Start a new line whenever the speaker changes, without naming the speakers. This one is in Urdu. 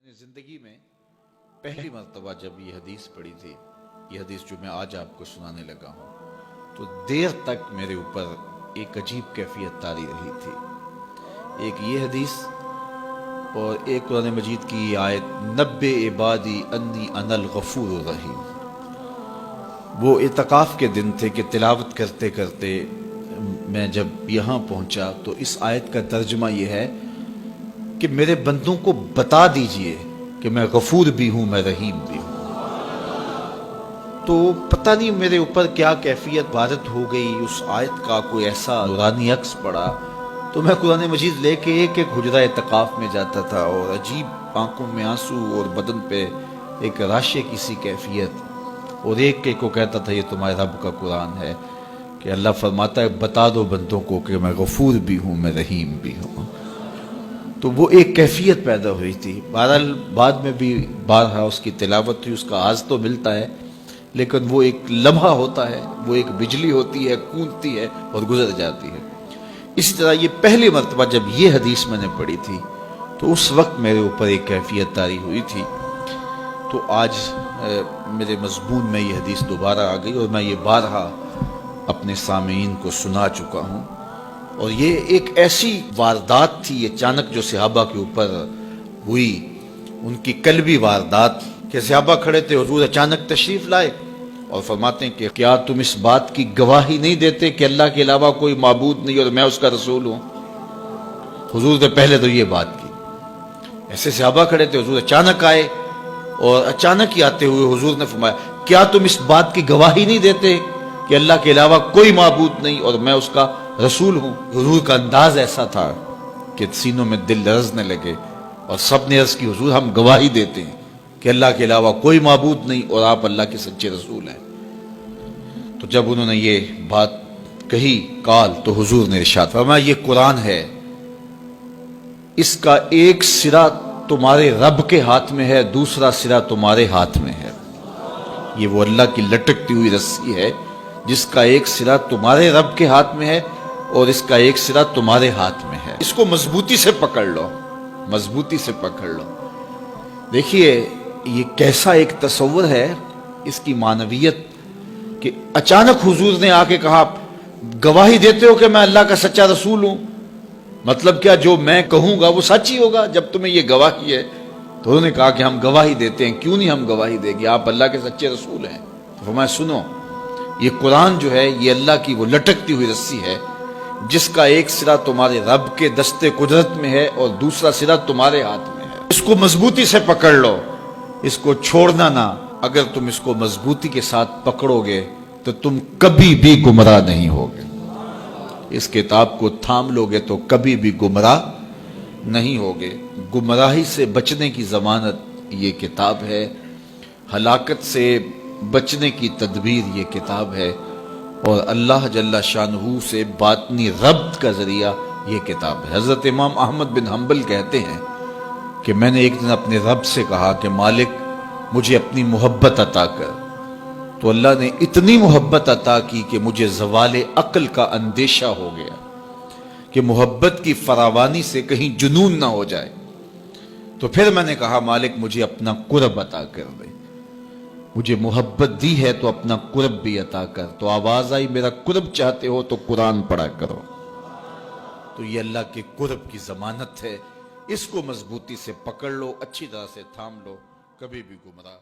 زندگی میں پہلی مرتبہ جب یہ حدیث پڑھی تھی، یہ حدیث جو میں آج آپ کو سنانے لگا ہوں، تو دیر تک میرے اوپر ایک عجیب کیفیت طاری رہی تھی۔ ایک یہ حدیث اور ایک قرآن مجید کی آیت نبّئ عبادی انی انا الغفور الرحیم۔ وہ اعتکاف کے دن تھے کہ تلاوت کرتے کرتے میں جب یہاں پہنچا تو اس آیت کا ترجمہ یہ ہے کہ میرے بندوں کو بتا دیجئے کہ میں غفور بھی ہوں، میں رحیم بھی ہوں۔ تو پتہ نہیں میرے اوپر کیا کیفیت وارد ہو گئی، اس آیت کا کوئی ایسا نورانی عکس پڑا تو میں قرآن مجید لے کے ایک ایک حجرہ اعتکاف میں جاتا تھا، اور عجیب آنکھوں میں آنسو اور بدن پہ ایک راشے کی سی کیفیت، اور ایک کو کہتا تھا یہ تمہارے رب کا قرآن ہے کہ اللہ فرماتا ہے بتا دو بندوں کو کہ میں غفور بھی ہوں، میں رحیم بھی ہوں۔ تو وہ ایک کیفیت پیدا ہوئی تھی۔ بہرحال بعد میں بھی بارہا اس کی تلاوت ہوئی، اس کا آز تو ملتا ہے، لیکن وہ ایک لمحہ ہوتا ہے، وہ ایک بجلی ہوتی ہے، کونتی ہے اور گزر جاتی ہے۔ اسی طرح یہ پہلی مرتبہ جب یہ حدیث میں نے پڑھی تھی تو اس وقت میرے اوپر ایک کیفیت طاری ہوئی تھی۔ تو آج میرے مضمون میں یہ حدیث دوبارہ آ گئی اور میں یہ بارہا اپنے سامعین کو سنا چکا ہوں، اور یہ ایک ایسی واردات تھی اچانک جو صحابہ کے اوپر ہوئی، ان کی قلبی واردات کہ صحابہ کھڑے تھے، حضور اچانک تشریف لائے اور فرماتے ہیں کہ کیا تم اس بات کی گواہی نہیں دیتے کہ اللہ کے علاوہ کوئی معبود نہیں اور میں اس کا رسول ہوں؟ حضور نے پہلے تو یہ بات کی، ایسے صحابہ کھڑے تھے، حضور اچانک آئے اور اچانک ہی آتے ہوئے حضور نے فرمایا کیا تم اس بات کی گواہی نہیں دیتے کہ اللہ کے علاوہ کوئی معبود نہیں اور میں اس کا رسول ہوں؟ حضور کا انداز ایسا تھا کہ سینوں میں دل لرزنے لگے، اور سب نے عرض کی حضور ہم گواہی دیتے ہیں کہ اللہ کے علاوہ کوئی معبود نہیں اور آپ اللہ کے سچے رسول ہیں۔ تو جب انہوں نے یہ بات کہی قال، تو حضور نے ارشاد فرمایا یہ قرآن ہے، اس کا ایک سرا تمہارے رب کے ہاتھ میں ہے، دوسرا سرا تمہارے ہاتھ میں ہے۔ یہ وہ اللہ کی لٹکتی ہوئی رسی ہے جس کا ایک سرا تمہارے رب کے ہاتھ میں ہے اور اس کا ایک سرا تمہارے ہاتھ میں ہے، اس کو مضبوطی سے پکڑ لو، مضبوطی سے پکڑ لو۔ دیکھیے یہ کیسا ایک تصور ہے اس کی معنویت کہ اچانک حضور نے آ کے کہا گواہی دیتے ہو کہ میں اللہ کا سچا رسول ہوں، مطلب کیا جو میں کہوں گا وہ سچ ہی ہوگا جب تمہیں یہ گواہی ہے؟ تو انہوں نے کہا کہ ہم گواہی دیتے ہیں۔ کیوں نہیں ہم گواہی دیں گے، آپ اللہ کے سچے رسول ہیں۔ تو فرمایا سنو، یہ قرآن جو ہے یہ اللہ کی وہ لٹکتی ہوئی رسی ہے جس کا ایک سرا تمہارے رب کے دستے قدرت میں ہے اور دوسرا سرا تمہارے ہاتھ میں ہے، اس کو مضبوطی سے پکڑ لو، اس کو چھوڑنا نہ۔ اگر تم اس کو مضبوطی کے ساتھ پکڑو گے تو تم کبھی بھی گمراہ نہیں ہوگے، اس کتاب کو تھام لو گے تو کبھی بھی گمراہ نہیں ہوگے۔ گمراہی سے بچنے کی ضمانت یہ کتاب ہے، ہلاکت سے بچنے کی تدبیر یہ کتاب ہے، اور اللہ جل شانہ سے باطنی ربط کا ذریعہ یہ کتاب ہے۔ حضرت امام احمد بن حنبل کہتے ہیں کہ میں نے ایک دن اپنے رب سے کہا کہ مالک مجھے اپنی محبت عطا کر، تو اللہ نے اتنی محبت عطا کی کہ مجھے زوال عقل کا اندیشہ ہو گیا کہ محبت کی فراوانی سے کہیں جنون نہ ہو جائے۔ تو پھر میں نے کہا مالک مجھے اپنا قرب عطا کر دے، مجھے محبت دی ہے تو اپنا قرب بھی عطا کر۔ تو آواز آئی میرا قرب چاہتے ہو تو قرآن پڑھا کرو۔ تو یہ اللہ کے قرب کی ضمانت ہے، اس کو مضبوطی سے پکڑ لو، اچھی طرح سے تھام لو، کبھی بھی گمراہ